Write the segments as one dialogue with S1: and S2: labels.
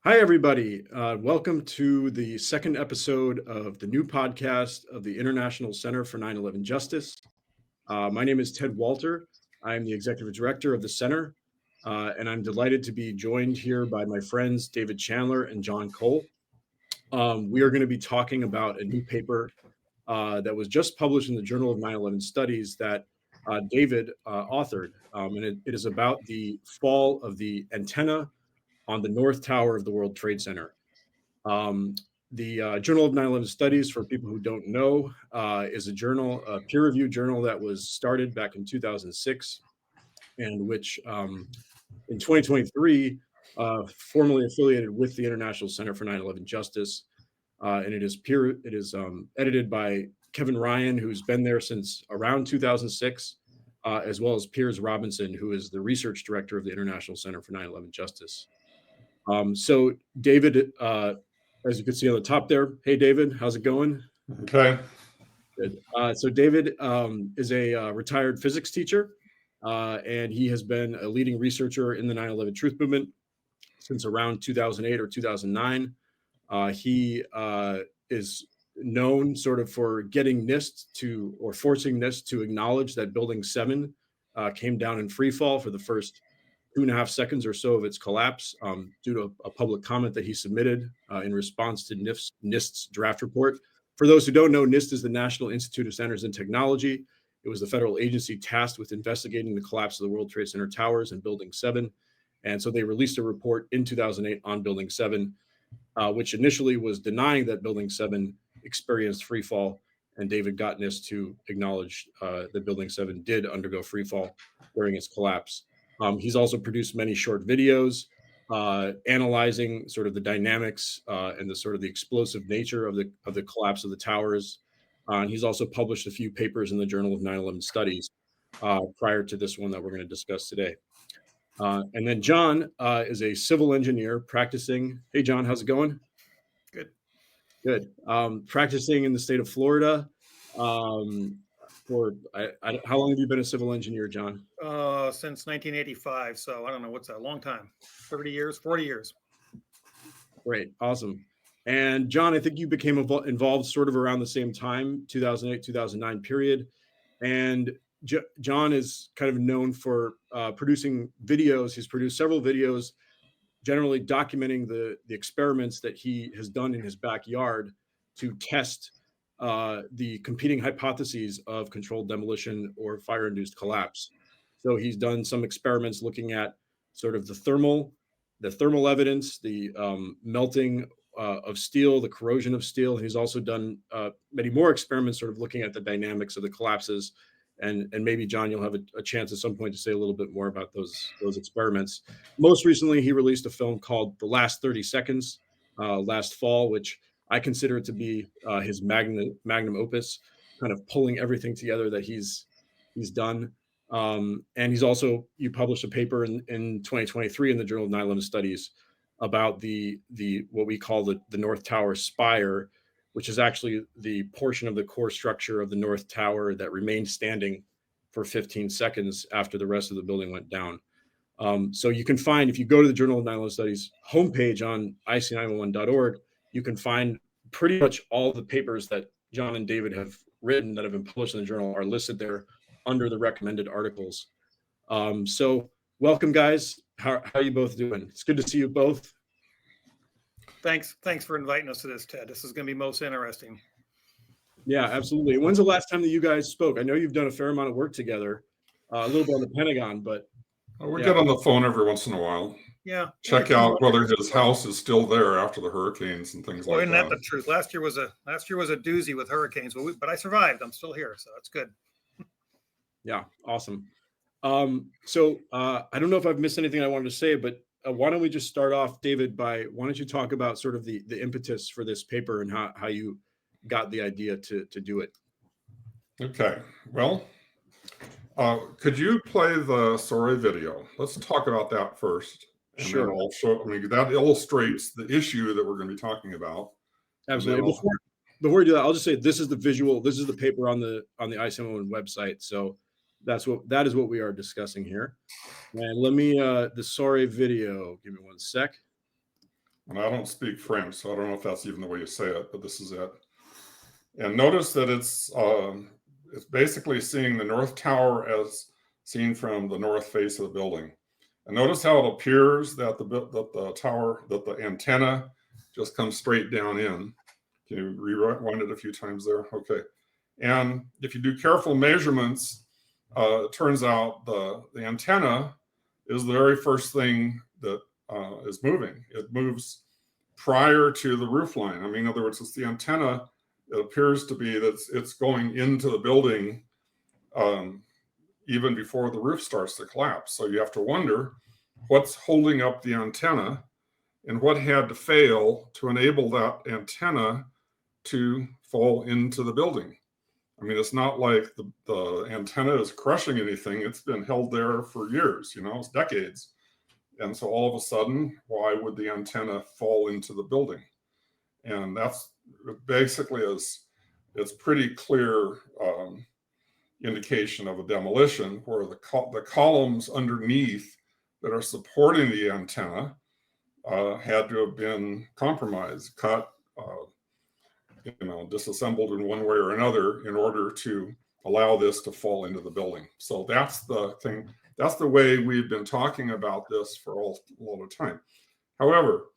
S1: Hi, everybody. Welcome to the second episode of the new podcast of the International Center for 9/11 Justice. My name is Ted Walter. I'm the executive director of the center, and I'm delighted to be joined here by my friends David Chandler and John Cole. We are going to be talking about a new paper that was just published in the Journal of 9/11 Studies that David authored, and it is about the fall of the antenna on the North Tower of the World Trade Center. Um, the Journal of 9/11 Studies, for people who don't know, is a journal, a peer-reviewed journal that was started back in 2006, and which in 2023 formally affiliated with the International Center for 9/11 Justice, and it is edited by Kevin Ryan, who's been there since around 2006, as well as Piers Robinson, who is the research director of the International Center for 9/11 Justice. So David, as you can see on the top there, hey David, how's it going?
S2: Okay.
S1: Good. So David is a retired physics teacher, and he has been a leading researcher in the 9/11 truth movement since around 2008 or 2009. He is known sort of for getting NIST to, or forcing NIST to acknowledge that Building 7 came down in free fall for the first 2.5 seconds or so of its collapse, due to a public comment that he submitted in response to NIST's draft report. For those who don't know, NIST is the National Institute of Standards and Technology. It was the federal agency tasked with investigating the collapse of the World Trade Center towers and Building 7. And so they released a report in 2008 on Building 7, which initially was denying that Building 7 experienced free fall. And David got NIST to acknowledge that Building 7 did undergo free fall during its collapse. He's also produced many short videos analyzing sort of the dynamics and the sort of the explosive nature of the collapse of the towers. And he's also published a few papers in the Journal of 9/11 Studies prior to this one that we're going to discuss today. And then John is a civil engineer practicing. Hey, John, how's it going?
S3: Good.
S1: Good. Practicing in the state of Florida. How long have you been a civil engineer, John?
S3: Since 1985. So I don't know, what's that? A long time. 30 years, 40 years.
S1: Great. Awesome. And John, I think you became involved sort of around the same time, 2008, 2009 period. And John is kind of known for producing videos. He's produced several videos, generally documenting the experiments that he has done in his backyard to test the competing hypotheses of controlled demolition or fire-induced collapse. So he's done some experiments looking at sort of the thermal evidence, the melting of steel, the corrosion of steel. He's also done many more experiments sort of looking at the dynamics of the collapses. And maybe, John, you'll have a chance at some point to say a little bit more about those experiments. Most recently, he released a film called The Last 30 Seconds last fall, which I consider to be his magnum opus, kind of pulling everything together that he's done. And you published a paper in 2023 in the Journal of 9/11 Studies about the what we call the North Tower spire, which is actually the portion of the core structure of the North Tower that remained standing for 15 seconds after the rest of the building went down. So you can find, if you go to the Journal of 9/11 Studies homepage on ic911.org, you can find pretty much all the papers that John and David have written that have been published in the journal are listed there under the recommended articles. So welcome, guys. How are you both doing? It's good to see you both.
S3: Thanks for inviting us to this, Ted. This is going to be most interesting.
S1: Yeah, absolutely. When's the last time that you guys spoke? I know you've done a fair amount of work together, a little bit on the Pentagon, but
S2: We get on the phone every once in a while.
S3: Yeah.
S2: Check out whether his house is still there after the hurricanes and things like that.
S3: Isn't that the truth? Last year was a doozy with hurricanes, but I survived. I'm still here, so that's good.
S1: Yeah, awesome. So I don't know if I've missed anything I wanted to say, but why don't we just start off, David, why don't you talk about sort of the impetus for this paper and how you got the idea to do it?
S2: Okay. Well, could you play the sorry video? Let's talk about that first. And
S1: Sure.
S2: then I'll show, that illustrates the issue that we're going to be talking about.
S1: Absolutely. Before we do that, I'll just say this is the visual. This is the paper on the ICMON website. So that is what we are discussing here. And let me the sorry video. Give me one sec.
S2: And I don't speak French, so I don't know if that's even the way you say it, but this is it. And notice that it's basically seeing the North Tower as seen from the north face of the building. And notice how it appears that the antenna just comes straight down in. Can you rewind it a few times there? Okay. And if you do careful measurements, it turns out the antenna is the very first thing that is moving. It moves prior to the roof line. I mean, in other words, it's the antenna. It appears to be that it's going into the building even before the roof starts to collapse. So you have to wonder what's holding up the antenna and what had to fail to enable that antenna to fall into the building. I mean, it's not like the antenna is crushing anything. It's been held there for years, it's decades. And so all of a sudden, why would the antenna fall into the building? And that's basically it's pretty clear indication of a demolition where the columns underneath that are supporting the antenna had to have been compromised, cut, disassembled in one way or another in order to allow this to fall into the building. So that's the thing. That's the way we've been talking about this for a lot of time. However,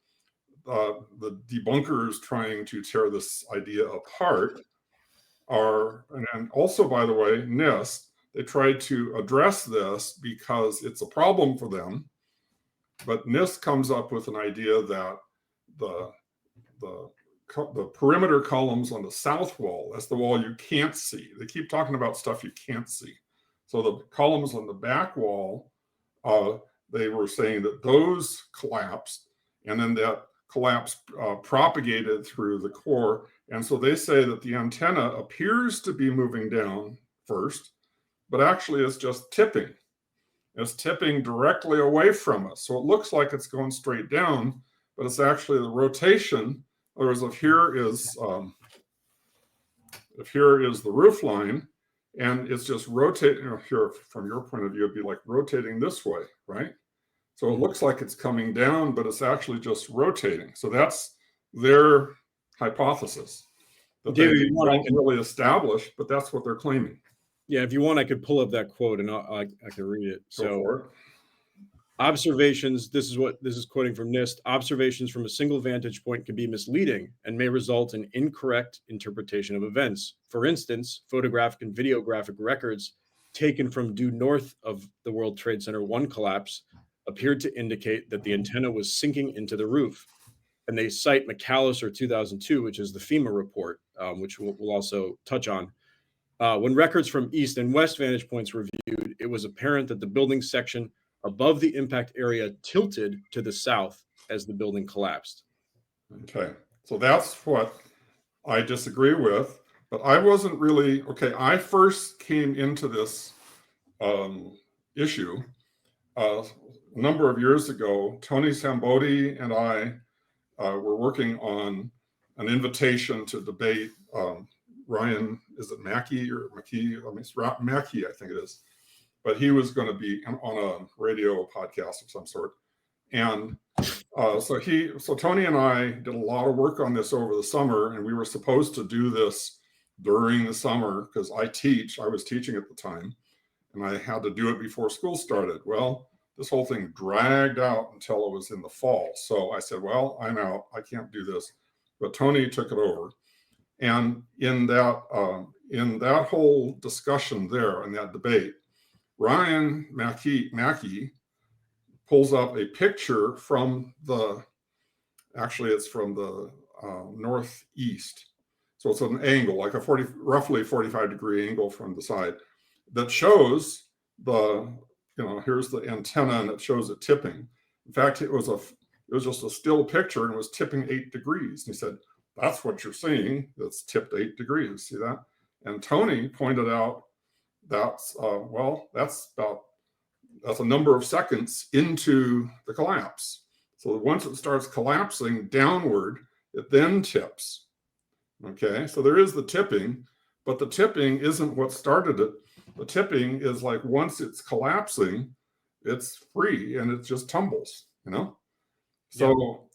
S2: the debunkers trying to tear this idea apart are, and also, by the way, NIST, they tried to address this because it's a problem for them. But NIST comes up with an idea that the perimeter columns on the south wall, that's the wall you can't see. They keep talking about stuff you can't see. So the columns on the back wall, they were saying that those collapsed, and then that collapse propagated through the core. And so they say that the antenna appears to be moving down first, but actually it's just tipping. It's tipping directly away from us. So it looks like it's going straight down, but it's actually the rotation. Whereas if here is the roof line, and it's just rotating, here from your point of view, it'd be like rotating this way, right? So it looks like it's coming down, but it's actually just rotating. So that's their hypothesis that they don't really establish, but that's what they're claiming.
S1: Yeah, if you want, I could pull up that quote and I could read it. So observations, this is quoting from NIST, observations from a single vantage point can be misleading and may result in incorrect interpretation of events. For instance, photographic and videographic records taken from due north of the World Trade Center 1 collapse appeared to indicate that the antenna was sinking into the roof. And they cite McAllister 2002, which is the FEMA report, which we'll also touch on. When records from east and west vantage points were viewed, it was apparent that the building section above the impact area tilted to the south as the building collapsed.
S2: Okay, so that's what I disagree with, but I wasn't really, I first came into this issue a number of years ago. Tony Sambodi and I were working on an invitation to debate Ryan, is it Mackey or McKee? I mean, it's Mackey, I think it is. But he was going to be on a radio podcast of some sort. And so Tony and I did a lot of work on this over the summer, and we were supposed to do this during the summer because I was teaching at the time, and I had to do it before school started. Well, this whole thing dragged out until it was in the fall. So I said, well, I'm out. I can't do this. But Tony took it over. And in that whole discussion there, in that debate, Ryan Mackey pulls up a picture from it's from the northeast. So it's an angle, like a roughly 45-degree angle from the side that shows here's the antenna, and it shows it tipping. In fact, it was just a still picture, and it was tipping 8 degrees. And he said, that's what you're seeing. That's tipped 8 degrees. See that? And Tony pointed out that's a number of seconds into the collapse. So once it starts collapsing downward, it then tips. Okay, so there is the tipping, but the tipping isn't what started it. The tipping is like once it's collapsing, it's free and it just tumbles, So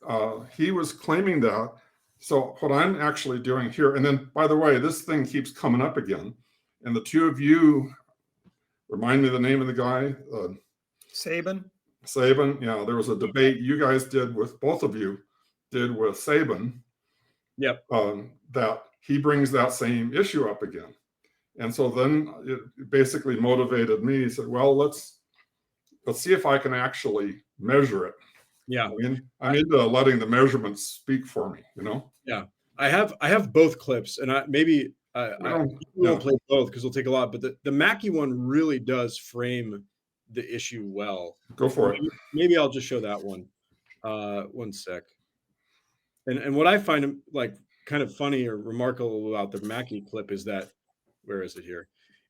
S2: he was claiming that. So what I'm actually doing here, and then by the way, this thing keeps coming up again. And the two of you, remind me the name of the guy.
S3: Saban.
S2: Saban. Yeah, there was a debate you guys did with, both of you did with Saban.
S1: Yep.
S2: That he brings that same issue up again. And so then it basically motivated me. He said, well, let's see if I can actually measure it.
S1: Yeah.
S2: I mean, I'm into letting the measurements speak for me, you know?
S1: Yeah. I have both clips, and I won't play both because it'll take a lot, but the Mackey one really does frame the issue well.
S2: Go for it.
S1: Maybe I'll just show that one. One sec. And what I find like kind of funny or remarkable about the Mackey clip is that, where is it here?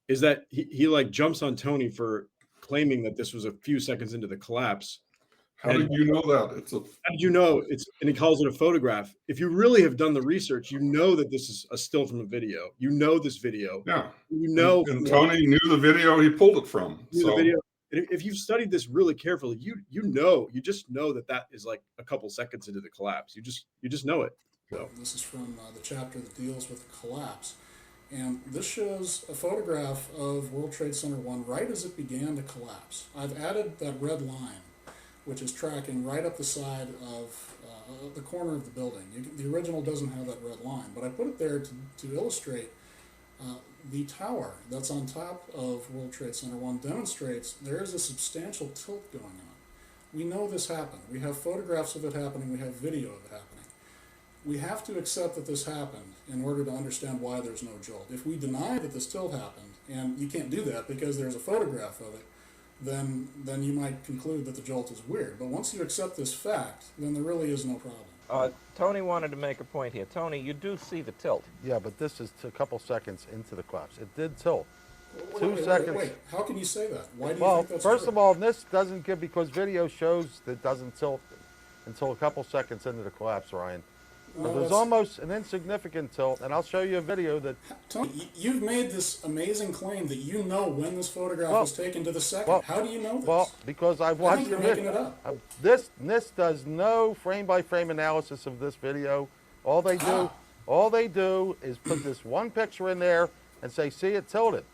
S1: Is that he like jumps on Tony for claiming that this was a few seconds into the collapse.
S2: How did you know that?
S1: How did you know and he calls it a photograph? If you really have done the research, you know that this is a still from a video. You know this video.
S2: Yeah.
S1: You know.
S2: And Tony knew the video he pulled it from.
S1: The video. If you've studied this really carefully, you just know that is like a couple seconds into the collapse. You just know it. So
S4: this is from the chapter that deals with the collapse. And this shows a photograph of World Trade Center 1 right as it began to collapse. I've added that red line, which is tracking right up the side of the corner of the building. The original doesn't have that red line, but I put it there to illustrate the tower that's on top of World Trade Center 1 demonstrates there is a substantial tilt going on. We know this happened. We have photographs of it happening. We have video of it happening. We have to accept that this happened in order to understand why there's no jolt. If we deny that this tilt happened, and you can't do that because there's a photograph of it, then you might conclude that the jolt is weird. But once you accept this fact, then there really is no problem.
S5: Tony wanted to make a point here. Tony, you do see the tilt.
S6: Yeah, but this is a couple seconds into the collapse. It did tilt.
S4: Wait. How can you say that? Why do you think that's
S6: first
S4: true?
S6: of all, this doesn't give, because video shows that it doesn't tilt until a couple seconds into the collapse, Ryan. So there's almost an insignificant tilt, and I'll show you a video that...
S4: Tony, you've made this amazing claim that you know when this photograph was taken to the second. How do you know this?
S6: Well, because I've watched
S4: the video. Making it up.
S6: NIST does no frame-by-frame analysis of this video. All they do is put this one picture in there and say, see, it tilted.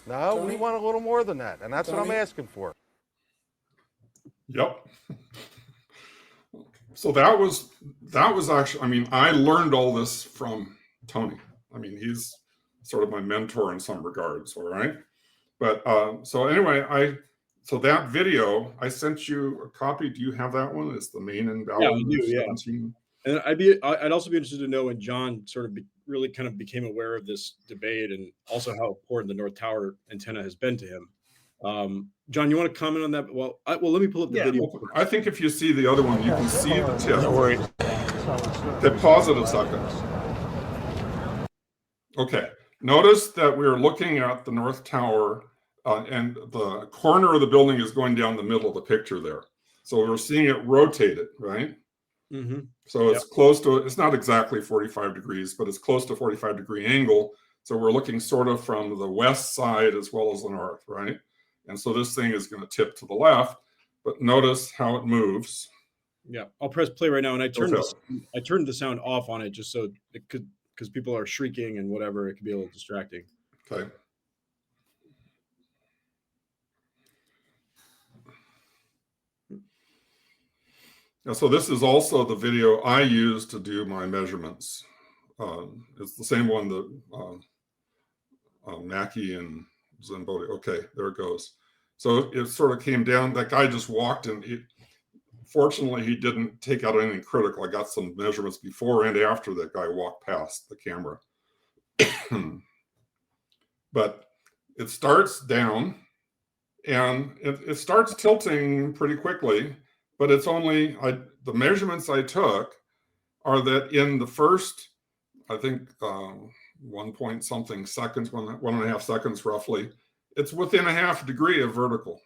S6: No,
S4: Tony,
S6: we want a little more than that, and that's
S4: Tony,
S6: what I'm asking for.
S2: Yep. So that was actually, I mean, I learned all this from Tony. I mean, he's sort of my mentor in some regards, all right? But so anyway, so that video, I sent you a copy. Do you have that one? It's the main and
S1: yeah, I do, 17. And I'd also be interested to know when John sort of really kind of became aware of this debate and also how important the North Tower antenna has been to him. John, you want to comment on that? Well, let me pull up the video.
S2: I think if you see the other one, you can see the tip. Don't worry. Pause it a second. Okay. Notice that we're looking at the North Tower, and the corner of the building is going down the middle of the picture there. So we're seeing it rotated, right?
S1: Mm-hmm.
S2: So it's close to, it's not exactly 45 degrees, but it's close to 45-degree angle. So we're looking sort of from the west side as well as the north, right? And so this thing is going to tip to the left, but notice how it moves.
S1: Yeah, I'll press play right now, and I turned the sound off on it just so it could, because people are shrieking and whatever, it could be a little distracting.
S2: Okay. Now, so this is also the video I use to do my measurements. It's the same one that Mackey and Zambodi. Okay, there it goes. So it sort of came down. That guy just walked in. Fortunately, he didn't take out anything critical. I got some measurements before and after that guy walked past the camera. But it starts down, and it starts tilting pretty quickly. But it's only, the measurements I took are that in the first, I think, 1 point something seconds, 1.5 seconds roughly, it's within a half degree of vertical,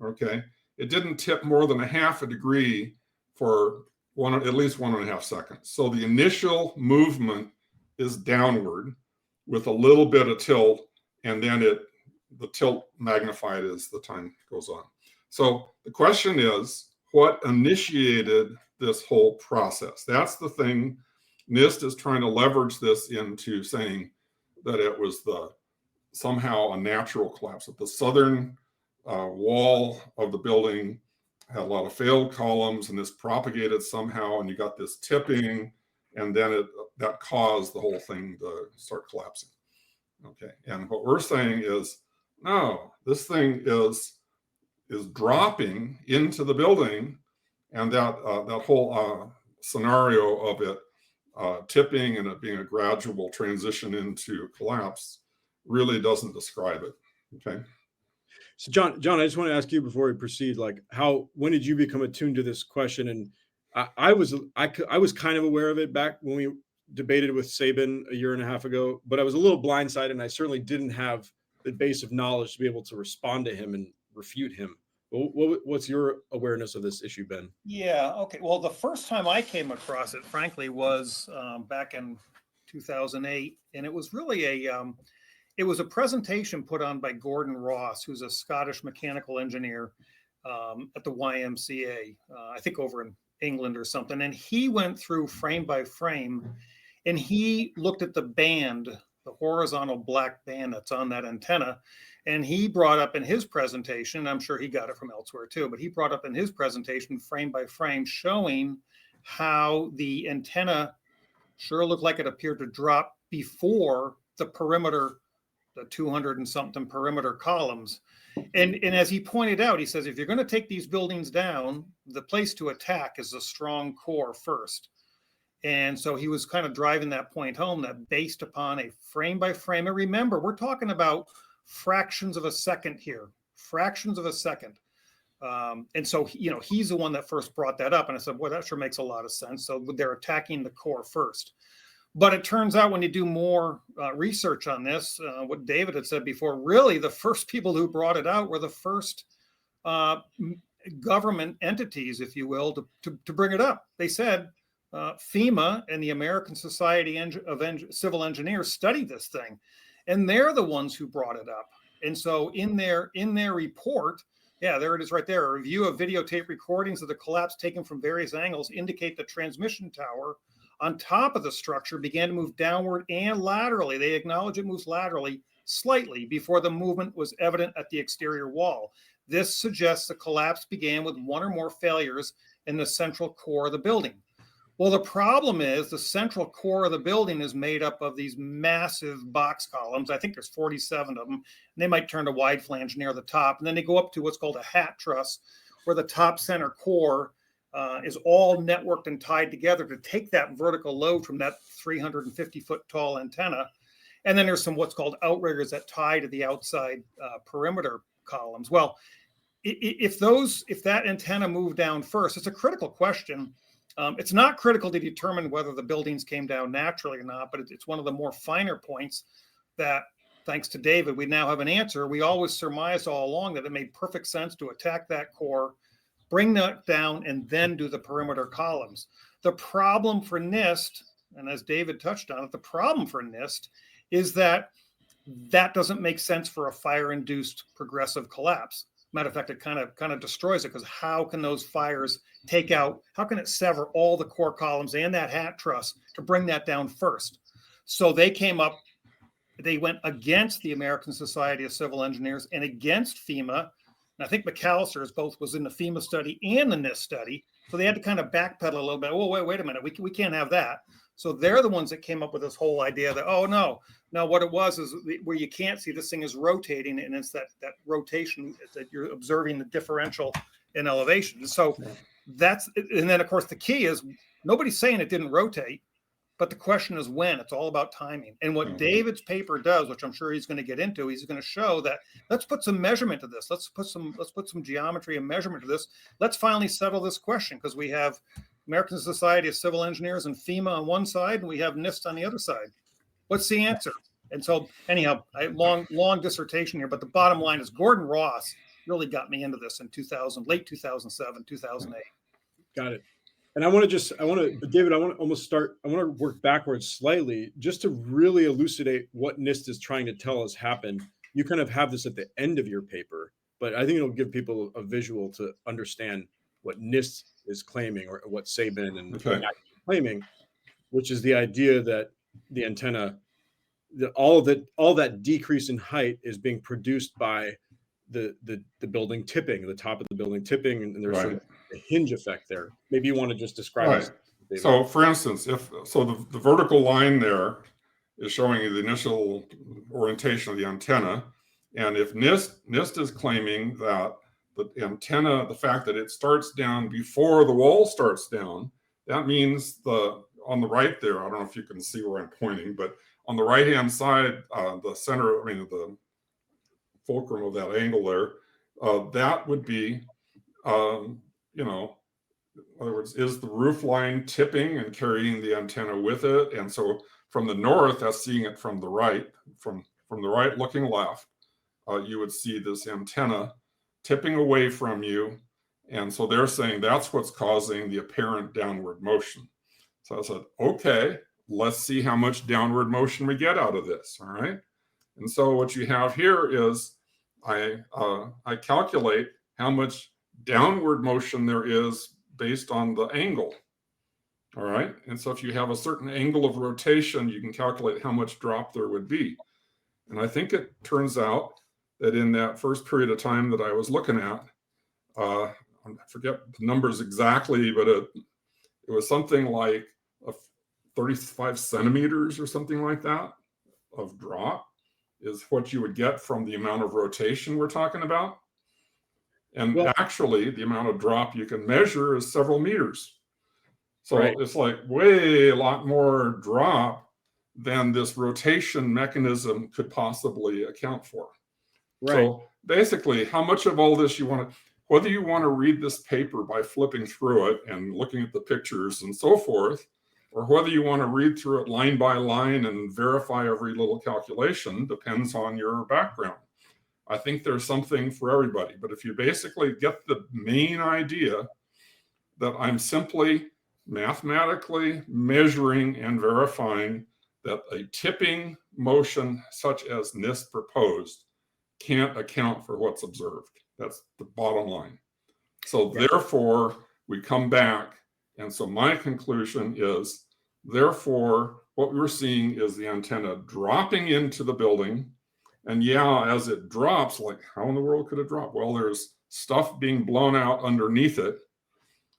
S2: okay? It didn't tip more than a half a degree for at least 1.5 seconds. So the initial movement is downward with a little bit of tilt, and then the tilt magnified as the time goes on. So the question is, what initiated this whole process. That's the thing. NIST is trying to leverage this into saying that it was somehow a natural collapse, that the southern wall of the building had a lot of failed columns, and this propagated somehow, and you got this tipping, and then that caused the whole thing to start collapsing. Okay, and what we're saying is, no, this thing is dropping into the building, and that whole scenario of it tipping and it being a gradual transition into collapse really doesn't describe it. Okay.
S1: So John, I just want to ask you before we proceed, like when did you become attuned to this question? And I was kind of aware of it back when we debated with Sabin a year and a half ago, but I was a little blindsided, and I certainly didn't have the base of knowledge to be able to respond to him and refute him. What's your awareness of this issue, Ben?
S3: Yeah. Okay. Well, the first time I came across it, frankly, was back in 2008, and it was really it was a presentation put on by Gordon Ross, who's a Scottish mechanical engineer at the YMCA, I think over in England or something. And he went through frame by frame, and he looked at the band, the horizontal black band that's on that antenna. And he brought up in his presentation, I'm sure he got it from elsewhere too, but he brought up in his presentation frame by frame, showing how the antenna sure looked like it appeared to drop before the perimeter, the 200 and something perimeter columns. And as he pointed out, he says, if you're going to take these buildings down, the place to attack is a strong core first. And so he was kind of driving that point home, that based upon a frame by frame, and remember, we're talking about fractions of a second here, fractions of a second. And so, he's the one that first brought that up. And I said, boy, that sure makes a lot of sense. So they're attacking the core first. But it turns out when you do more research on this, what David had said before, really the first people who brought it out were the first government entities, if you will, to bring it up. They said FEMA and the American Society of Civil Engineers studied this thing, and they're the ones who brought it up. And so in their report, yeah, there it is right there. A review of videotape recordings of the collapse taken from various angles indicate the transmission tower on top of the structure began to move downward and laterally. They acknowledge it moves laterally slightly before the movement was evident at the exterior wall. This suggests the collapse began with one or more failures in the central core of the building. Well, the problem is the central core of the building is made up of these massive box columns. I think there's 47 of them. And they might turn to wide flange near the top. And then they go up to what's called a hat truss, where the top center core is all networked and tied together to take that vertical load from that 350-foot tall antenna. And then there's some what's called outriggers that tie to the outside perimeter columns. Well, if that antenna moved down first, it's a critical question. It's not critical to determine whether the buildings came down naturally or not, but it's one of the more finer points that, thanks to David, we now have an answer. We always surmised all along that it made perfect sense to attack that core, bring that down, and then do the perimeter columns. The problem for NIST, and as David touched on it, the problem for NIST is that doesn't make sense for a fire-induced progressive collapse. Matter of fact, it kind of destroys it, because how can those fires how can it sever all the core columns and that hat truss to bring that down first? So they went against the American Society of Civil Engineers and against FEMA. And I think McAllister's both was in the FEMA study and the NIST study. So they had to kind of backpedal a little bit. Oh, wait a minute. We can't have that. So they're the ones that came up with this whole idea that, oh, no, what it was is where you can't see this thing is rotating, and it's that rotation that you're observing the differential in elevation. So and then of course the key is nobody's saying it didn't rotate, but the question is when. It's all about timing. And what David's paper does, which I'm sure he's going to get into, he's going to show that let's put some measurement to this. Let's put some geometry and measurement to this. Let's finally settle this question, because we have American Society of Civil Engineers and FEMA on one side, and we have NIST on the other side. What's the answer? And so anyhow, long dissertation here, but the bottom line is Gordon Ross really got me into this in late 2007, 2008.
S1: Got it. And David, I want to work backwards slightly just to really elucidate what NIST is trying to tell us happened. You kind of have this at the end of your paper, but I think it'll give people a visual to understand what NIST is claiming, or what Sabin and
S2: Okay.
S1: claiming, which is the idea that the antenna, all that decrease in height is being produced by the building tipping, the top of the building tipping, and there's sort of a hinge effect there. Maybe you want to just describe
S2: Right.
S1: this, David.
S2: So, for instance, the vertical line there is showing you the initial orientation of the antenna, and if NIST is claiming that the antenna, the fact that it starts down before the wall starts down, that means on the right there, I don't know if you can see where I'm pointing, but on the right-hand side, the center, the fulcrum of that angle there, that would be, in other words, is the roof line tipping and carrying the antenna with it? And so from the north, that's seeing it from the right, from the right looking left, you would see this antenna tipping away from you. And so they're saying that's what's causing the apparent downward motion. So I said, okay, let's see how much downward motion we get out of this, all right? And so what you have here is I calculate how much downward motion there is based on the angle, all right? And so if you have a certain angle of rotation, you can calculate how much drop there would be. And I think it turns out that in that first period of time that I was looking at, I forget the numbers exactly, but it was something like 35 centimeters or something like that of drop is what you would get from the amount of rotation we're talking about. And actually, the amount of drop you can measure is several meters. So it's like way a lot more drop than this rotation mechanism could possibly account for. Right. So basically, how much of all this you want to, whether you want to read this paper by flipping through it and looking at the pictures and so forth, or whether you want to read through it line by line and verify every little calculation, depends on your background. I think there's something for everybody. But if you basically get the main idea that I'm simply mathematically measuring and verifying that a tipping motion such as NIST proposed can't account for what's observed. That's the bottom line. So therefore, we come back. And so my conclusion is, therefore, what we're seeing is the antenna dropping into the building. And as it drops, like how in the world could it drop? Well, there's stuff being blown out underneath it.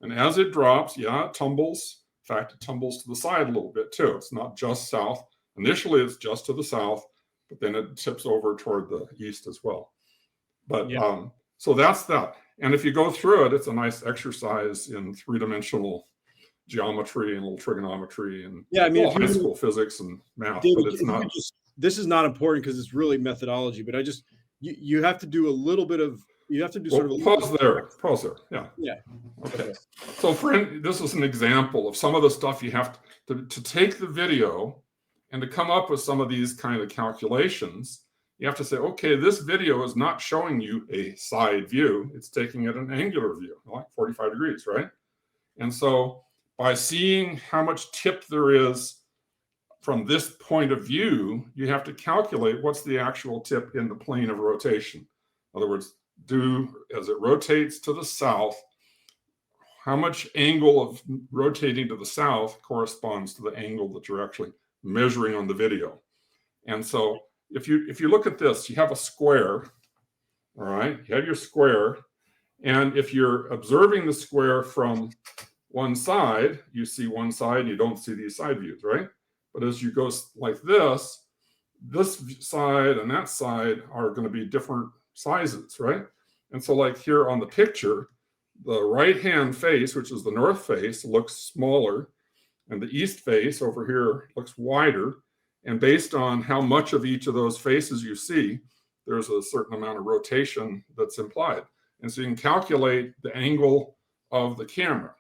S2: And as it drops, it tumbles. In fact, it tumbles to the side a little bit too. It's not just south. Initially, it's just to the south, but then it tips over toward the east as well. But so that's that. And if you go through it, it's a nice exercise in three-dimensional geometry and a little trigonometry and high school physics and math. David, but it's not.
S1: This is not important because it's really methodology, but you have to do a little bit of, you have to do sort of
S2: pause there. Yeah. Okay. So this is an example of some of the stuff you have to take the video and to come up with some of these kind of calculations. You have to say, okay, this video is not showing you a side view. It's taking it an angular view, like 45 degrees, right? And so by seeing how much tip there is from this point of view, you have to calculate what's the actual tip in the plane of rotation. In other words, as it rotates to the south, how much angle of rotating to the south corresponds to the angle that you're actually measuring on the video. And so if you look at this, you have a square, all right? You have your square, and if you're observing the square from one side, you see one side, you don't see these side views, right? But as you go like this side and that side are going to be different sizes, right? And so like here on the picture, the right-hand face, which is the north face, looks smaller, and the east face over here looks wider. And based on how much of each of those faces you see, there's a certain amount of rotation that's implied. And so you can calculate the angle of the camera.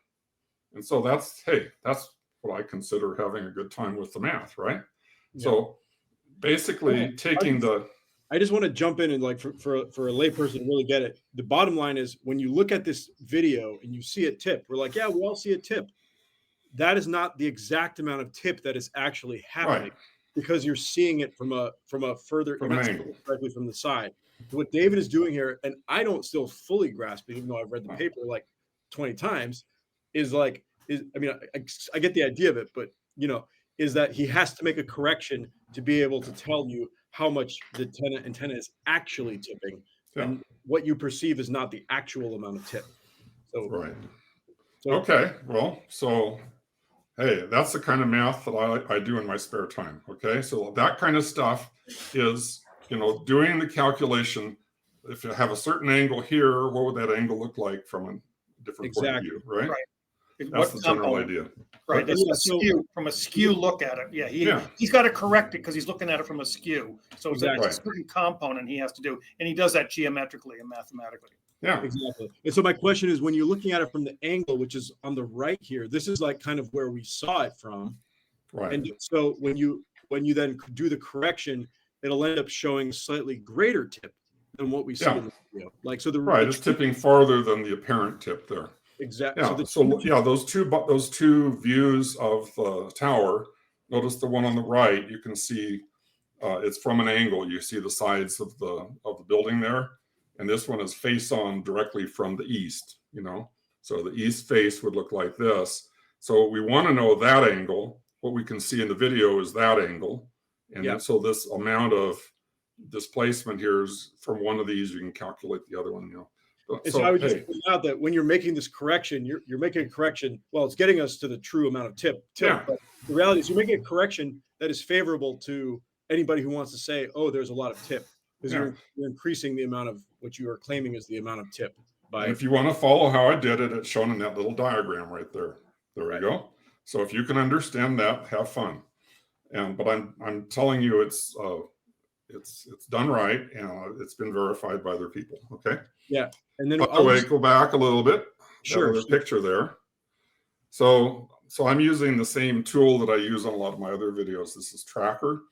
S2: And so that's what I consider having a good time with the math, right? Yeah. So basically
S1: I just want to jump in and like for a layperson to really get it. The bottom line is when you look at this video and you see it tip, we're like, yeah, we all see a tip. That is not the exact amount of tip that is actually happening, right? Because you're seeing it from a further angle, directly from the side. What David is doing here, and I don't still fully grasp it, even though I've read the paper like 20 times, is like, I mean, I get the idea of it, but is that he has to make a correction to be able to tell you how much the antenna is actually tipping,
S2: Yeah.
S1: and what you perceive is not the actual amount of tip. So,
S2: Right.
S1: so
S2: Okay. Well, so hey, that's the kind of math that I do in my spare time. Okay. So that kind of stuff is, doing the calculation. If you have a certain angle here, what would that angle look like from a different point of
S1: Exactly.
S2: view? Right.
S3: Right.
S2: That's
S3: What
S2: the general
S3: component?
S2: idea.
S3: Right.
S2: But-
S3: That's
S1: Yeah,
S3: a skew, from a skew look at it. Yeah.
S2: Yeah.
S3: He's got to correct it because he's looking at it from a skew. So it's
S1: Exactly.
S3: a certain component he has to do. And he does that geometrically and mathematically.
S2: Yeah.
S1: Exactly. And so my question is, when you're looking at it from the angle, which is on the right here, this is like kind of where we saw it from.
S2: Right.
S1: And so when you then do the correction, it'll end up showing slightly greater tip than what we see in the video. Like, so
S2: Right. It's tipping farther than the apparent tip there.
S1: Exactly.
S2: Yeah. Those two views of the tower. Notice the one on the right. You can see it's from an angle. You see the sides of the building there, and this one is face on directly from the east. So the east face would look like this. So we want to know that angle. What we can see in the video is that angle, and so this amount of displacement here is from one of these. You can calculate the other one.
S1: So I would just point out that when you're making this correction, you're making a correction. Well, it's getting us to the true amount of tip.
S2: Yeah.
S1: But the reality is you're making a correction that is favorable to anybody who wants to say, oh, there's a lot of tip, because you're increasing the amount of what you are claiming is the amount of tip.
S2: And if you want to follow how I did it, it's shown in that little diagram right there. There we go. So if you can understand that, have fun. But I'm telling you, it's done right, and it's been verified by other people. Okay.
S1: Yeah. And then
S2: by the way, go back a little bit.
S1: Sure.
S2: That other picture there. So I'm using the same tool that I use on a lot of my other videos. This is Tracker,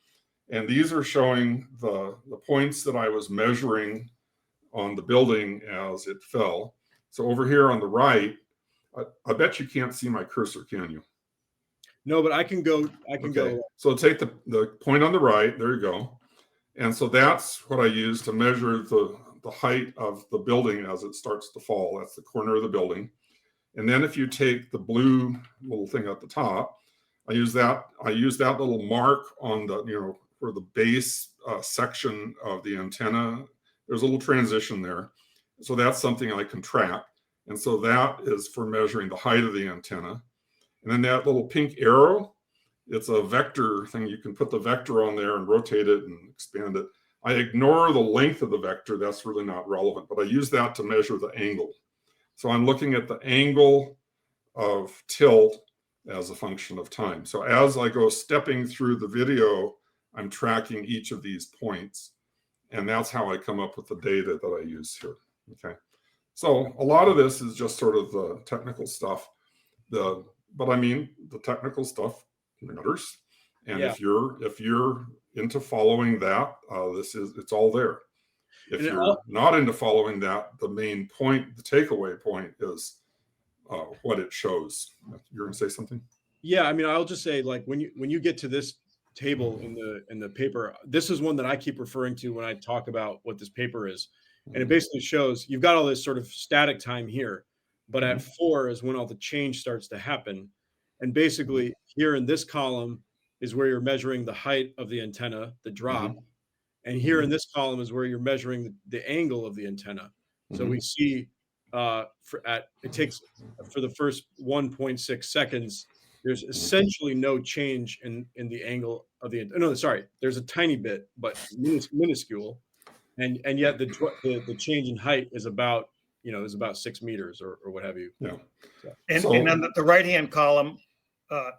S2: and these are showing the points that I was measuring on the building as it fell. So over here on the right, I bet you can't see my cursor, can you?
S1: No, but I can go. Go.
S2: So take the point on the right. There you go. And so that's what I use to measure the height of the building as it starts to fall. That's the corner of the building. And then if you take the blue little thing at the top, I use that little mark on the, for the base section of the antenna. There's a little transition there. So that's something I can track. And so that is for measuring the height of the antenna. And then that little pink arrow, it's a vector thing. You can put the vector on there and rotate it and expand it. I ignore the length of the vector. That's really not relevant, but I use that to measure the angle. So I'm looking at the angle of tilt as a function of time. So as I go stepping through the video, I'm tracking each of these points. And that's how I come up with the data that I use here. Okay. So a lot of this is just sort of the technical stuff. But I mean, the technical stuff matters. And if you're into following that, it's all there. If you're not into following that, the main point, the takeaway point is what it shows. You're going to say something?
S1: Yeah, I mean, I'll just say, like, when you get to this table in the paper, this is one that I keep referring to when I talk about what this paper is, and it basically shows you've got all this sort of static time here, but at 4 is when all the change starts to happen, and basically here in this column is where you're measuring the height of the antenna, the drop. And here in this column is where you're measuring the angle of the antenna. So we see it takes for the first 1.6 seconds, there's essentially no change in the angle of the, no, sorry, there's a tiny bit, but minuscule. And yet the change in height is about 6 meters or what have you.
S2: Yeah.
S3: And on the right-hand column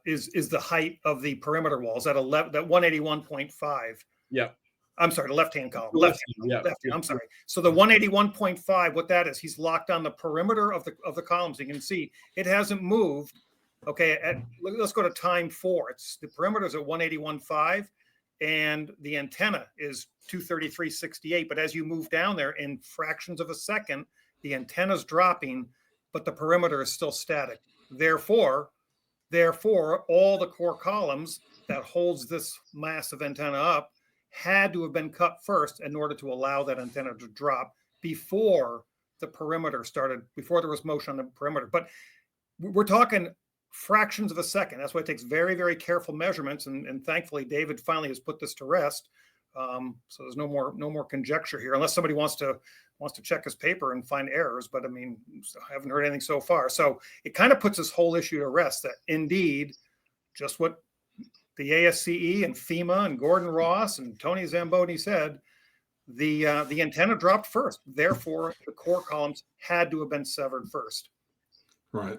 S3: is the height of the perimeter walls at 181.5.
S1: Yeah.
S3: I'm sorry, the left-hand column. I'm sorry. So the 181.5, what that is, he's locked on the perimeter of the columns. You can see it hasn't moved. Okay, let's go to time 4. The perimeter is at 181.5, and the antenna is 233.68. But as you move down there in fractions of a second, the antenna's dropping, but the perimeter is still static. Therefore, all the core columns that holds this massive antenna up had to have been cut first in order to allow that antenna to drop before the perimeter started, before there was motion on the perimeter. But we're talking fractions of a second. That's why it takes very, very careful measurements. And thankfully, David finally has put this to rest. So there's no more conjecture here, unless somebody wants to check his paper and find errors. But I mean, I haven't heard anything so far. So it kind of puts this whole issue to rest, that indeed, just what the ASCE and FEMA and Gordon Ross and Tony Zamboni said, the antenna dropped first. Therefore, the core columns had to have been severed first.
S2: Right.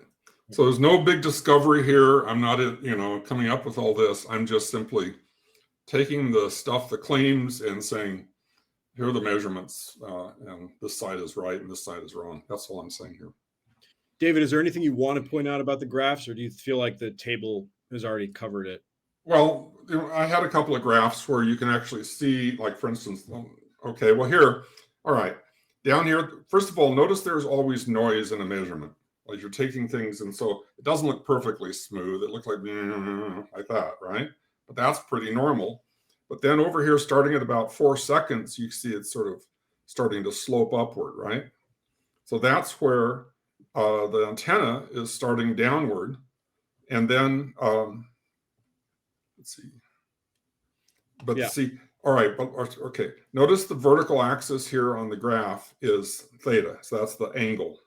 S2: So there's no big discovery here. I'm not, coming up with all this. I'm just simply taking the stuff, the claims, and saying, here are the measurements, and this side is right and this side is wrong. That's all I'm saying here.
S1: David, is there anything you want to point out about the graphs, or do you feel like the table has already covered it?
S2: Well, I had a couple of graphs where you can actually see, like, for instance, okay, well here, all right, down here, first of all, notice there's always noise in a measurement. Like, you're taking things, and so it doesn't look perfectly smooth. It looks like that, right? But that's pretty normal. But then over here, starting at about 4 seconds, you see it's sort of starting to slope upward, right? So that's where the antenna is starting downward. And then, let's see. But
S1: Yeah.
S2: see, all right, but okay. Notice the vertical axis here on the graph is theta. So that's the angle.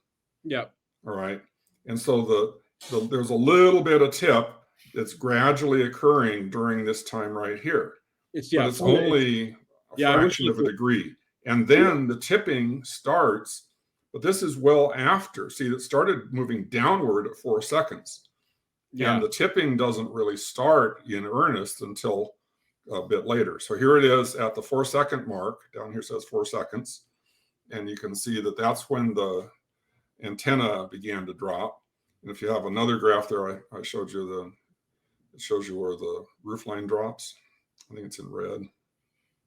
S1: Yeah.
S2: All right. And so there's a little bit of tip that's gradually occurring during this time right here. But it's only a fraction of a degree. And then the tipping starts, but this is well after. See, it started moving downward at 4 seconds. Yeah. And the tipping doesn't really start in earnest until a bit later. So here it is at the 4 second mark. Down here says 4 seconds. And you can see that that's when the antenna began to drop. And if you have another graph there, I showed you it shows you where the roof line drops. I think it's in red.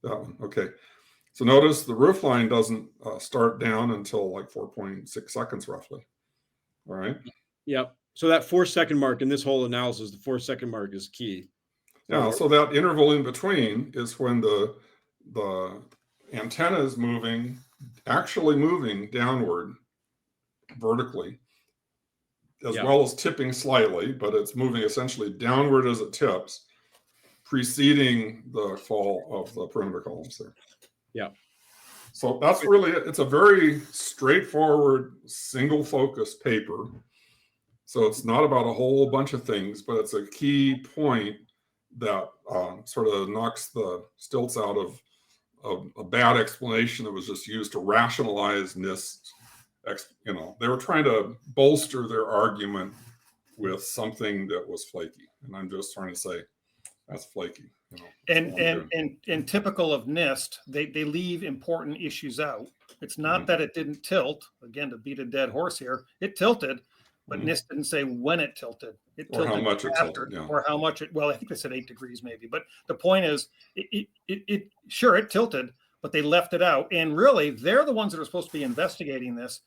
S2: That one. Okay. So notice the roof line doesn't start down until like 4.6 seconds roughly. All right.
S1: Yep. So that 4 second mark in this whole analysis, the 4 second mark is key.
S2: Yeah. So that interval in between is when the antenna is actually moving downward vertically, as well as tipping slightly, but it's moving essentially downward as it tips, preceding the fall of the perimeter columns there.
S1: Yeah.
S2: So that's really it. It's a very straightforward, single focus paper. So it's not about a whole bunch of things, but it's a key point that sort of knocks the stilts out of a bad explanation that was just used to rationalize NIST. They were trying to bolster their argument with something that was flaky. And I'm just trying to say, that's flaky.
S3: And typical of NIST, they leave important issues out. It's not that it didn't tilt. Again, to beat a dead horse here, it tilted, but NIST didn't say when it tilted. It tilted
S2: or how much
S3: after,
S2: it tilted, yeah.
S3: Or how much well, I think they said 8 degrees maybe. But the point is, it tilted, but they left it out. And really, they're the ones that are supposed to be investigating this.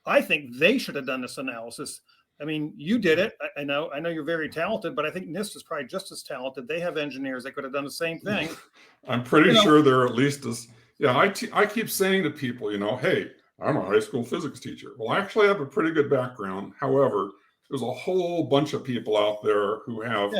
S3: I think they should have done this analysis. I mean, you did it. I know you're very talented, but I think NIST is probably just as talented. They have engineers that could have done the same thing.
S2: I'm pretty sure they're at least as, I keep saying to people, hey, I'm a high school physics teacher. Well, I actually have a pretty good background. However, there's a whole bunch of people out there who have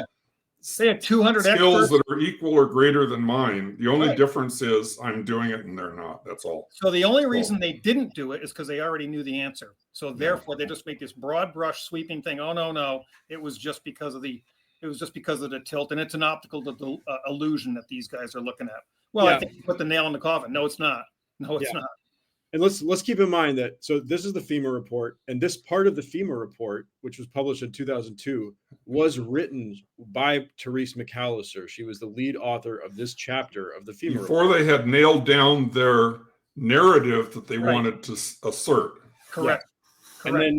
S3: they have 200
S2: skills
S3: experts
S2: that are equal or greater than mine. The only difference is I'm doing it and they're not. That's all.
S3: So the only reason they didn't do it is because they already knew the answer. So therefore, they just make this broad brush sweeping thing. Oh no, it was just because of the tilt, and it's an optical illusion that these guys are looking at. Well, I think you put the nail in the coffin. No, it's not. No, it's not.
S1: And let's keep in mind that, so this is the FEMA report, and this part of the FEMA report, which was published in 2002, was written by Therese McAllister. She was the lead author of this chapter of the FEMA
S2: before
S1: report.
S2: They had nailed down their narrative that they wanted to assert.
S3: Correct.
S1: Yeah.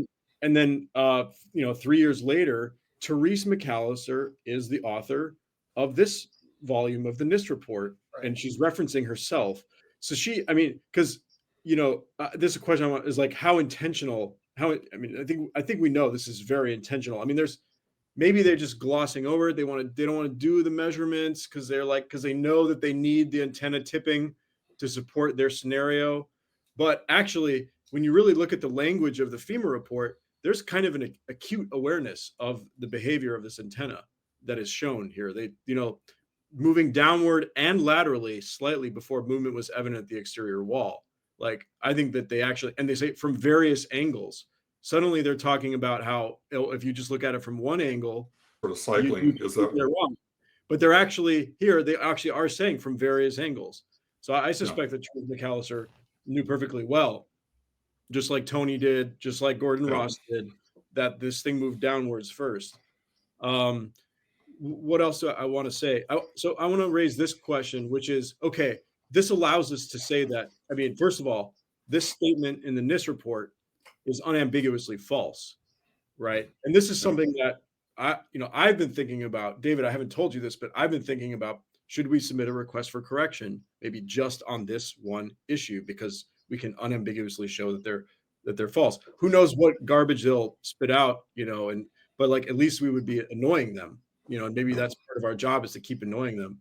S1: And then 3 years later, Therese McAllister is the author of this volume of the NIST report, and she's referencing herself. So because this is a question I want, is like, how intentional, I think we know this is very intentional. I mean, maybe they're just glossing over it. They don't want to do the measurements because they know that they need the antenna tipping to support their scenario. But actually, when you really look at the language of the FEMA report, there's kind of an acute awareness of the behavior of this antenna that is shown here. They, moving downward and laterally slightly before movement was evident at the exterior wall. Like, I think that they actually, and they say from various angles. Suddenly they're talking about how, if you just look at it from one angle,
S2: Sort of cycling is that
S1: they're wrong. But they're actually here, they actually are saying from various angles. So I suspect that Charles McAllister knew perfectly well, just like Tony did, just like Gordon Ross did, that this thing moved downwards first. What else do I want to say? So I want to raise this question, which is, okay, this allows us to say that, I mean, first of all, this statement in the NIST report is unambiguously false, right? And this is something that I've been thinking about. David, I haven't told you this, but I've been thinking about, should we submit a request for correction, maybe just on this one issue, because we can unambiguously show that they're false. Who knows what garbage they'll spit out, but like, at least we would be annoying them, and maybe that's part of our job, is to keep annoying them.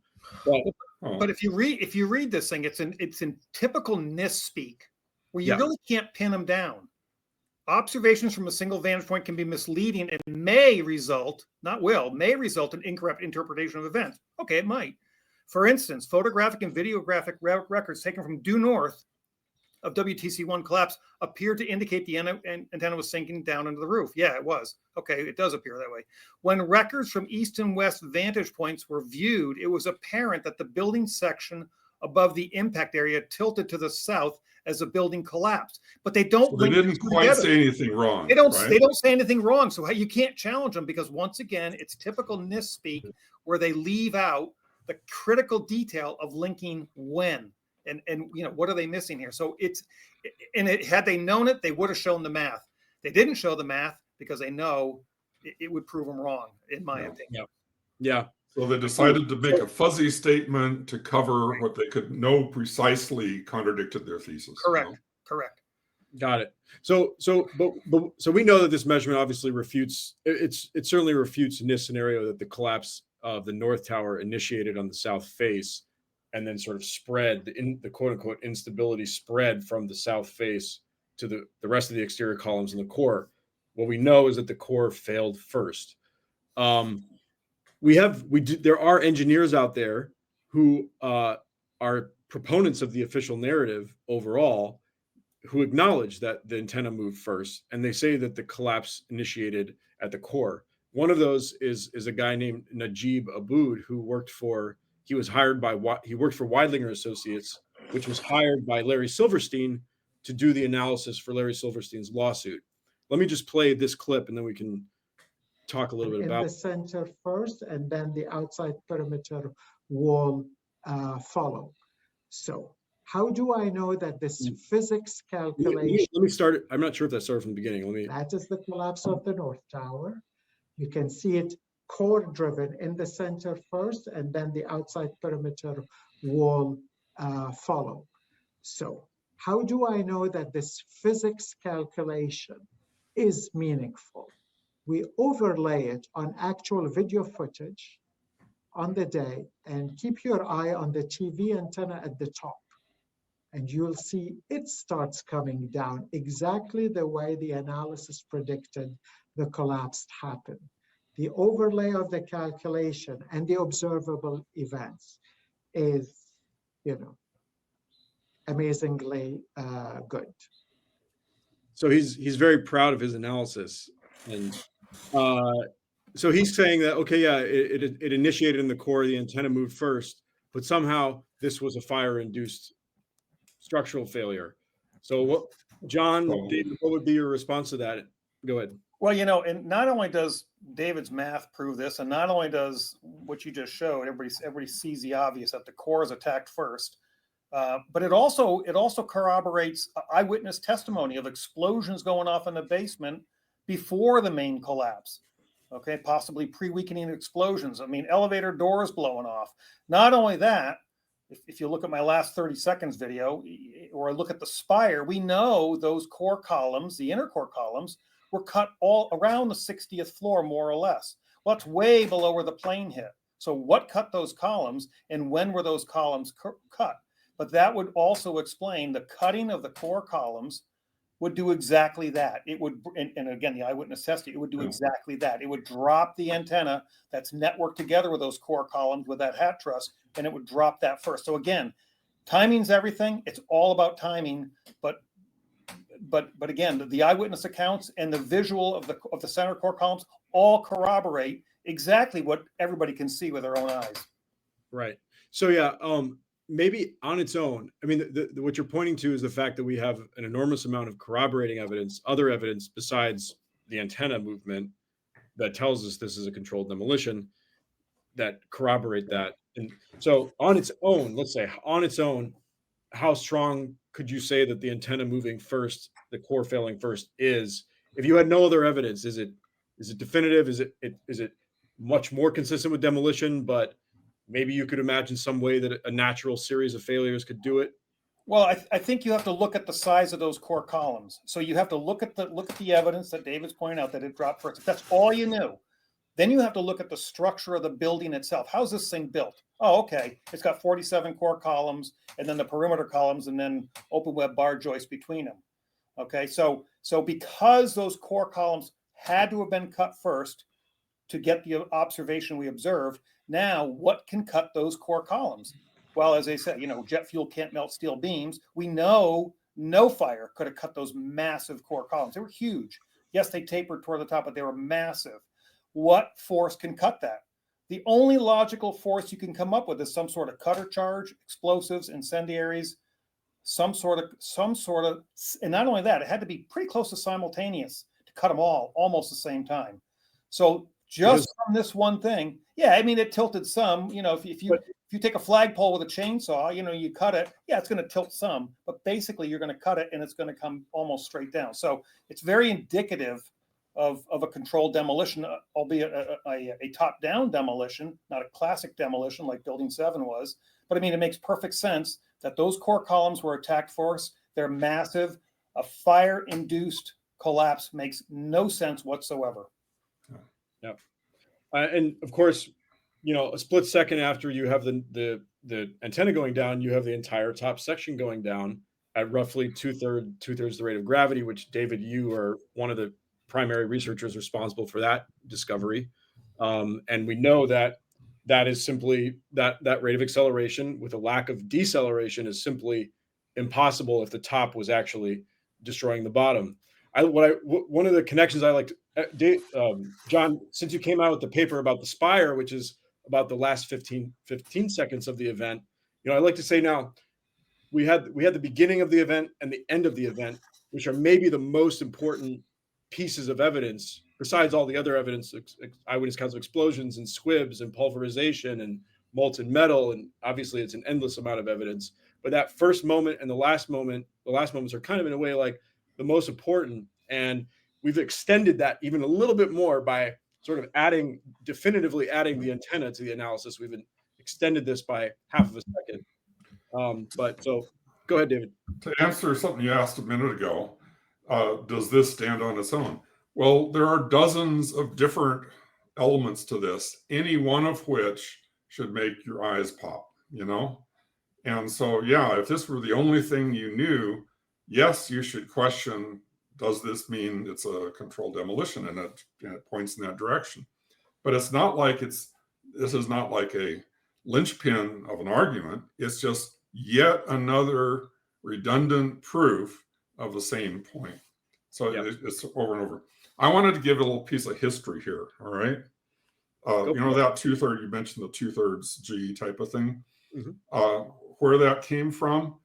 S3: But if you read this thing, it's in typical NIST speak, where you really can't pin them down. Observations from a single vantage point can be misleading and may result, may result in incorrect interpretation of events. Okay, it might. For instance, photographic and videographic records taken from due north of WTC1 collapse appeared to indicate the antenna was sinking down into the roof. Yeah, it was. Okay, it does appear that way. When records from east and west vantage points were viewed, it was apparent that the building section above the impact area tilted to the south as the building collapsed. But they don't.
S2: So they didn't quite say anything wrong.
S3: They don't say anything wrong. So you can't challenge them, because once again, it's typical NIST speak, where they leave out the critical detail of linking when. And what are they missing here? So had they known it, they would have shown the math. They didn't show the math because they know it would prove them wrong, in my opinion.
S1: Yeah.
S2: So they decided to make a fuzzy statement to cover what they could know precisely contradicted their thesis.
S3: Correct.
S1: Got it. So we know that this measurement obviously refutes. It certainly refutes in this scenario that the collapse of the North Tower initiated on the south face, and then sort of spread, the quote unquote instability spread from the south face to the rest of the exterior columns in the core. What we know is that the core failed first. There are engineers out there who are proponents of the official narrative overall, who acknowledge that the antenna moved first, and they say that the collapse initiated at the core. One of those is a guy named Najib Abood, who worked for Weidlinger Associates, which was hired by Larry Silverstein to do the analysis for Larry Silverstein's lawsuit. Let me just play this clip, and then we can talk a little bit about
S7: in the center first, and then the outside perimeter wall follow. So how do I know that this physics calculation?
S1: Let me start it. I'm not sure if that started from the beginning.
S7: That is the collapse of the North Tower. You can see it core driven in the center first, and then the outside perimeter wall follow. So how do I know that this physics calculation is meaningful? We overlay it on actual video footage on the day, and keep your eye on the TV antenna at the top, and you'll see it starts coming down exactly the way the analysis predicted the collapse happened. The overlay of the calculation and the observable events is, amazingly good.
S1: So he's very proud of his analysis, and so he's saying that, okay, yeah, it initiated in the core, the antenna moved first, but somehow this was a fire-induced structural failure. So what, John, David, what would be your response to that? Go ahead.
S3: Well, and not only does David's math prove this, and not only does what you just showed, everybody sees the obvious, that the core is attacked first, but it also corroborates eyewitness testimony of explosions going off in the basement before the main collapse. Okay, possibly pre-weakening explosions. I mean, elevator doors blowing off. Not only that, if you look at my last 30 seconds video, or look at the spire, we know those core columns, the inner core columns, were cut all around the 60th floor, more or less. Well, that's way below where the plane hit. So what cut those columns, and when were those columns cut? But that would also explain the cutting of the core columns would do exactly that. It would, and again, the eyewitness testing, it would do exactly that. It would drop the antenna that's networked together with those core columns with that hat truss, and it would drop that first. So again, timing's everything. It's all about timing, but again, the eyewitness accounts and the visual of the center core columns all corroborate exactly what everybody can see with their own eyes.
S1: Right. So yeah, maybe on its own, I mean, what you're pointing to is the fact that we have an enormous amount of corroborating evidence, other evidence besides the antenna movement that tells us this is a controlled demolition that corroborate that. And so on its own, let's say on its own, how strong could you say that the antenna moving first, the core failing first is? If you had no other evidence, is it definitive? Is it much more consistent with demolition, but maybe you could imagine some way that a natural series of failures could do it?
S3: Well, I think you have to look at the size of those core columns. So you have to look at the evidence that David's pointing out that it dropped first. If that's all you knew, then you have to look at the structure of the building itself. How's this thing built? Oh, okay. It's got 47 core columns and then the perimeter columns and then open web bar joists between them. Okay. So because those core columns had to have been cut first to get the observation we observed, now what can cut those core columns? Well, as I said, jet fuel can't melt steel beams. We know no fire could have cut those massive core columns. They were huge. Yes, they tapered toward the top, but they were massive. What force can cut that? The only logical force you can come up with is some sort of cutter charge, explosives, incendiaries, some sort of, and not only that, it had to be pretty close to simultaneous to cut them all almost the same time. So just from this one thing, yeah, I mean, it tilted some. If you take a flagpole with a chainsaw, you cut it, yeah, it's going to tilt some, but basically you're going to cut it and it's going to come almost straight down. So it's very indicative of a controlled demolition, albeit a top-down demolition, not a classic demolition like Building 7 was. But I mean, it makes perfect sense that those core columns were attacked first. They're massive. A fire-induced collapse makes no sense whatsoever.
S1: Yeah. And of course, a split second after you have the antenna going down, you have the entire top section going down at roughly two-thirds the rate of gravity, which, David, you are one of the primary researchers responsible for that discovery. And we know that is simply that rate of acceleration with a lack of deceleration is simply impossible if the top was actually destroying the bottom. One of the connections I like to, John, since you came out with the paper about the spire, which is about the last 15 seconds of the event, I like to say now we had the beginning of the event and the end of the event, which are maybe the most important pieces of evidence besides all the other evidence, eyewitness accounts of explosions and squibs and pulverization and molten metal. And obviously it's an endless amount of evidence, but that first moment and the last moments are kind of in a way like the most important. And we've extended that even a little bit more by sort of definitively adding the antenna to the analysis. We've extended this by half of a second. But so go ahead, David.
S2: To answer something you asked a minute ago, does this stand on its own? Well, there are dozens of different elements to this, any one of which should make your eyes pop, And so, yeah, if this were the only thing you knew, yes, you should question, does this mean it's a controlled demolition? And it points in that direction. But it's not like this is not like a linchpin of an argument. It's just yet another redundant proof of the same point. So it's over and over. I wanted to give a little piece of history here. All right. That two-thirds, you mentioned the 2/3 G type of thing. Mm-hmm. Where that came from,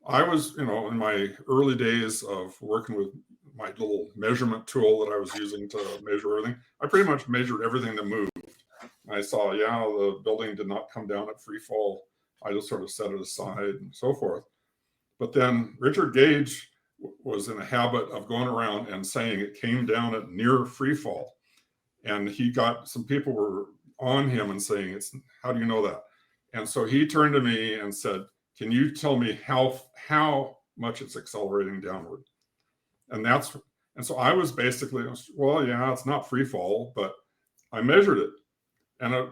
S2: I was, in my early days of working with my little measurement tool that I was using to measure everything, I pretty much measured everything that moved. I saw, the building did not come down at free fall. I just sort of set it aside and so forth. But then Richard Gage was in a habit of going around and saying it came down at near free fall. And some people were on him and saying, how do you know that? And so he turned to me and said, can you tell me how much it's accelerating downward? And so I was basically, it's not free fall, but I measured it. And I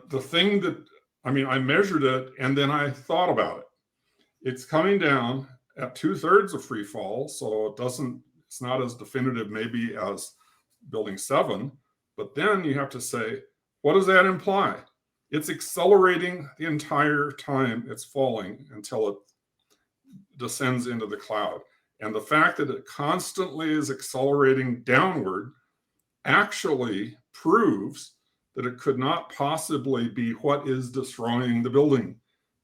S2: measured it and then I thought about it. It's coming down at 2/3 of free fall, so It's not as definitive maybe as building 7, but then you have to say, what does that imply? It's accelerating the entire time it's falling until it descends into the cloud. And the fact that it constantly is accelerating downward actually proves that it could not possibly be what is destroying the building.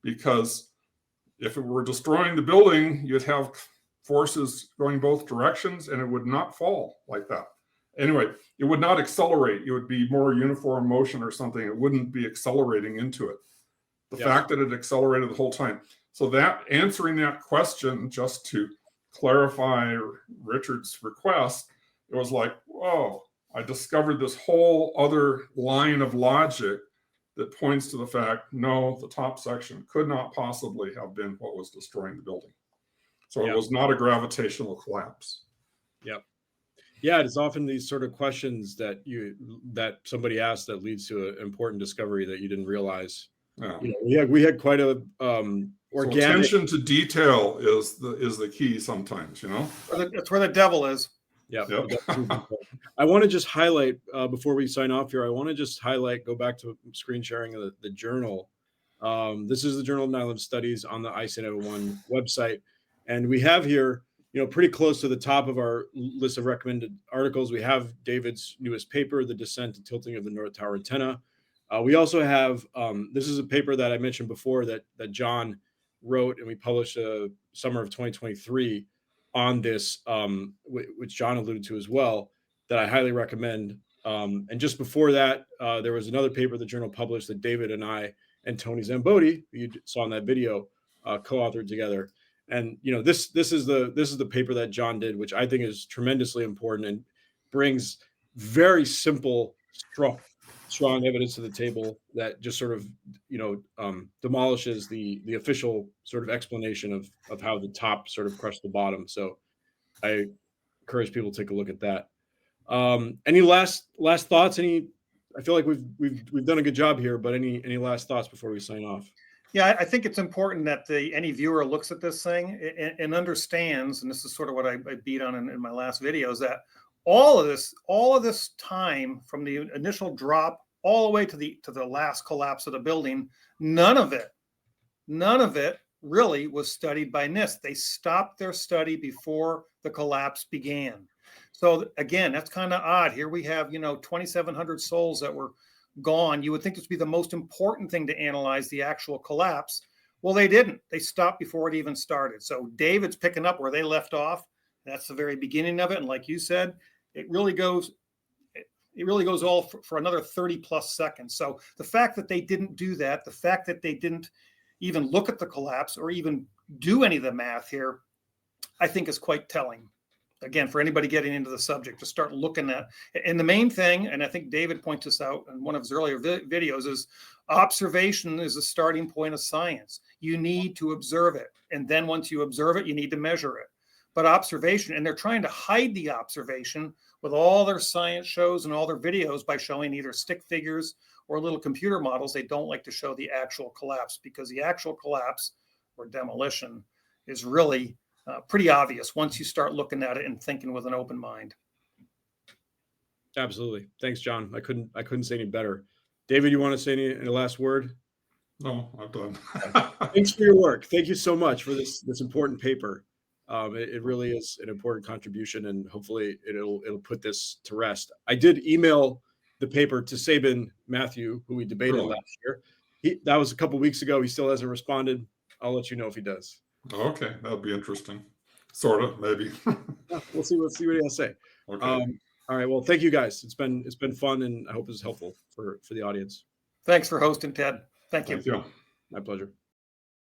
S2: Because if it were destroying the building, you'd have forces going both directions and it would not fall like that. Anyway, it would not accelerate. It would be more uniform motion or something. It wouldn't be accelerating into it. The fact that it accelerated the whole time. So that answering that question, just to clarify Richard's request, it was like, whoa, I discovered this whole other line of logic that points to the fact, no, the top section could not possibly have been what was destroying the building. So it was not a gravitational collapse.
S1: Yep. Yeah, it's often these sort of questions that somebody asks that leads to an important discovery that you didn't realize.
S2: Yeah.
S1: You know, we had quite a organic.
S2: So attention to detail is the key sometimes, you know.
S3: That's where the devil is.
S1: Yeah.
S2: Yep.
S1: I want to just highlight before we sign off here. I want to just highlight, go back to screen sharing of the journal. This is the Journal of 9/11 Studies on the ICE 801 website, and we have here, you know, pretty close to the top of our list of recommended articles, we have David's newest paper, The Descent and Tilting of the North Tower Antenna. We also have, this is a paper that I mentioned before that John wrote, and we published summer of 2023 on this, which John alluded to as well, that I highly recommend. And just before that, there was another paper the journal published that David and I and Tony Zambodi, who you saw in that video, co-authored together. And you know, this is the paper that John did, which I think is tremendously important and brings very simple, strong evidence to the table that just sort of, you know, demolishes the official sort of explanation of how the top sort of crushed the bottom. So I encourage people to take a look at that. Any last thoughts? I feel like we've done a good job here, but any last thoughts before we sign off?
S3: Yeah, I think it's important that any viewer looks at this thing and understands, and this is sort of what I beat on in my last video, is that all of this time from the initial drop all the way to the last collapse of the building, none of it really was studied by NIST. They stopped their study before the collapse began. So again, that's kind of odd. Here we have, you know, 2,700 souls that were gone. You would think this would be the most important thing to analyze, the actual collapse. Well, they didn't. They stopped before it even started. So David's picking up where they left off. That's the very beginning of it. And like you said, it really goes all for another 30 plus seconds. So the fact that they didn't do that, the fact that they didn't even look at the collapse or even do any of the math here, I think is quite telling. Again, for anybody getting into the subject, to start looking at. And the main thing, and I think David points this out in one of his earlier videos, is observation is the starting point of science. You need to observe it. And then once you observe it, you need to measure it. But observation, and they're trying to hide the observation with all their science shows and all their videos by showing either stick figures or little computer models. They don't like to show the actual collapse, because the actual collapse or demolition is really pretty obvious once you start looking at it and thinking with an open mind.
S1: Absolutely. Thanks, John. I couldn't say any better. David, you want to say any last word?
S2: No, I'm done.
S1: Thanks for your work. Thank you so much for this important paper. It really is an important contribution, and hopefully it'll put this to rest. I did email the paper to Sabin Matthew, who we debated last year. That was a couple weeks ago. He still hasn't responded. I'll let you know if he does.
S2: Okay, that'll be interesting. Sort of, maybe.
S1: We'll see what he'll say.
S2: Okay.
S1: All right. Well, thank you guys. It's been fun, and I hope it's helpful for the audience.
S3: Thanks for hosting, Ted. Thank you.
S2: Thank you.
S1: My pleasure.